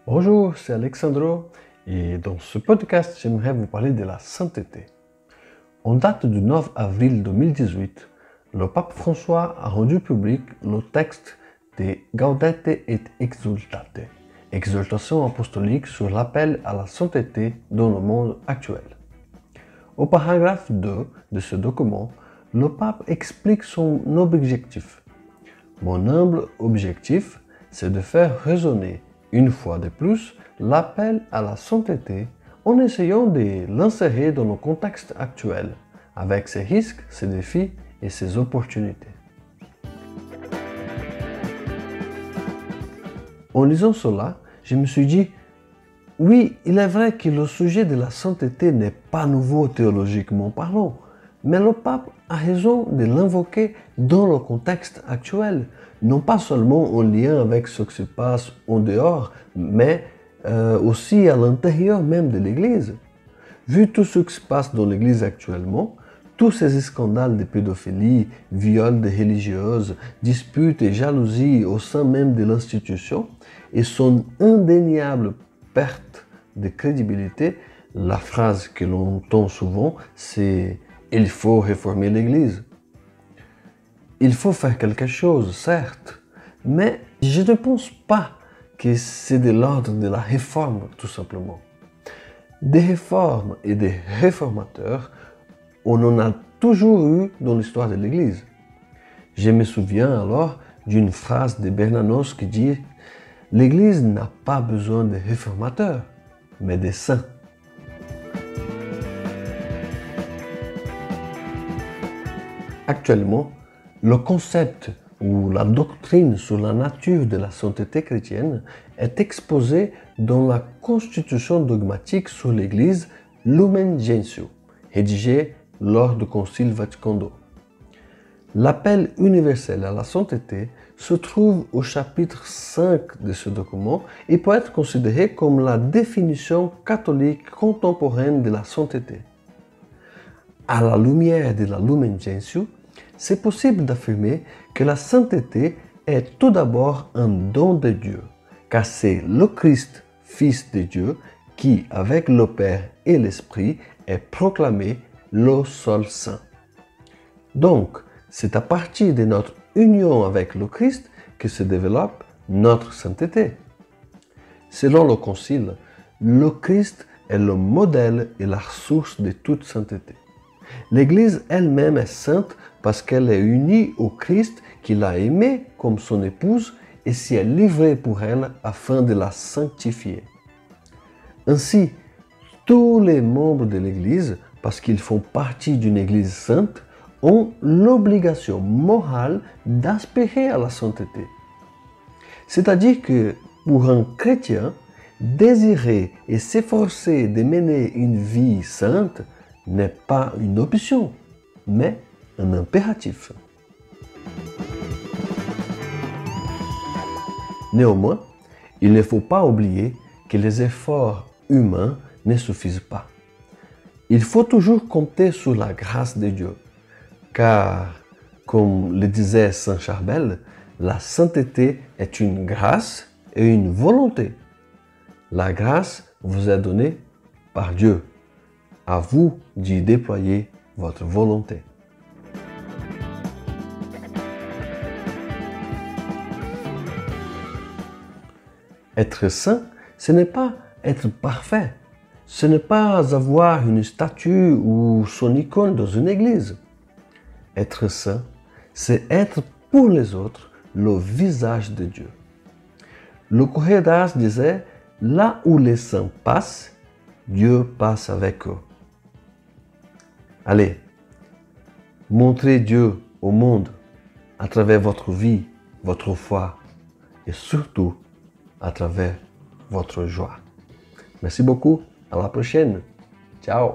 Bonjour, c'est Alexandro et dans ce podcast, j'aimerais vous parler de la sainteté. En date du 9 avril 2018, le pape François a rendu public le texte de Gaudete et Exsultate, exhortation apostolique sur l'appel à la sainteté dans le monde actuel. Au paragraphe 2 de ce document, le pape explique son objectif. Mon humble objectif, c'est de faire résonner une fois de plus l'appel à la sainteté en essayant de l'insérer dans le contexte actuel, avec ses risques, ses défis et ses opportunités. En lisant cela, je me suis dit, oui, il est vrai que le sujet de la sainteté n'est pas nouveau théologiquement parlant, mais le pape a raison de l'invoquer dans le contexte actuel, non pas seulement en lien avec ce qui se passe en dehors, mais aussi à l'intérieur même de l'Église. Vu tout ce qui se passe dans l'Église actuellement, tous ces scandales de pédophilie, viols de religieuses, disputes et jalousies au sein même de l'institution, et son indéniable perte de crédibilité, la phrase que l'on entend souvent, c'est « il faut réformer l'Église ». Il faut faire quelque chose, certes, mais je ne pense pas que c'est de l'ordre de la réforme, tout simplement. Des réformes et des réformateurs, on en a toujours eu dans l'histoire de l'Église. Je me souviens alors d'une phrase de Bernanos qui dit « L'Église n'a pas besoin de réformateurs, mais de saints ». Actuellement, le concept ou la doctrine sur la nature de la sainteté chrétienne est exposé dans la Constitution dogmatique sur l'Église Lumen Gentium, rédigée lors du Concile Vatican II. L'appel universel à la sainteté se trouve au chapitre 5 de ce document et peut être considéré comme la définition catholique contemporaine de la sainteté. À la lumière de la Lumen Gentium, c'est possible d'affirmer que la sainteté est tout d'abord un don de Dieu, car c'est le Christ, Fils de Dieu, qui, avec le Père et l'Esprit, est proclamé le seul saint. Donc, c'est à partir de notre union avec le Christ que se développe notre sainteté. Selon le Concile, le Christ est le modèle et la source de toute sainteté. L'Église elle-même est sainte parce qu'elle est unie au Christ qui l'a aimée comme son épouse et s'y est livrée pour elle afin de la sanctifier. Ainsi, tous les membres de l'Église, parce qu'ils font partie d'une Église sainte, ont l'obligation morale d'aspirer à la sainteté. C'est-à-dire que pour un chrétien, désirer et s'efforcer de mener une vie sainte n'est pas une option, mais un impératif. Néanmoins, il ne faut pas oublier que les efforts humains ne suffisent pas. Il faut toujours compter sur la grâce de Dieu, car, comme le disait Saint Charbel, la sainteté est une grâce et une volonté. La grâce vous est donnée par Dieu. À vous d'y déployer votre volonté. Être saint, ce n'est pas être parfait. Ce n'est pas avoir une statue ou son icône dans une église. Être saint, c'est être pour les autres le visage de Dieu. Le Curé d'Ars disait « Là où les saints passent, Dieu passe avec eux ». Allez, montrez Dieu au monde à travers votre vie, votre foi et surtout à travers votre joie. Merci beaucoup, à la prochaine. Ciao.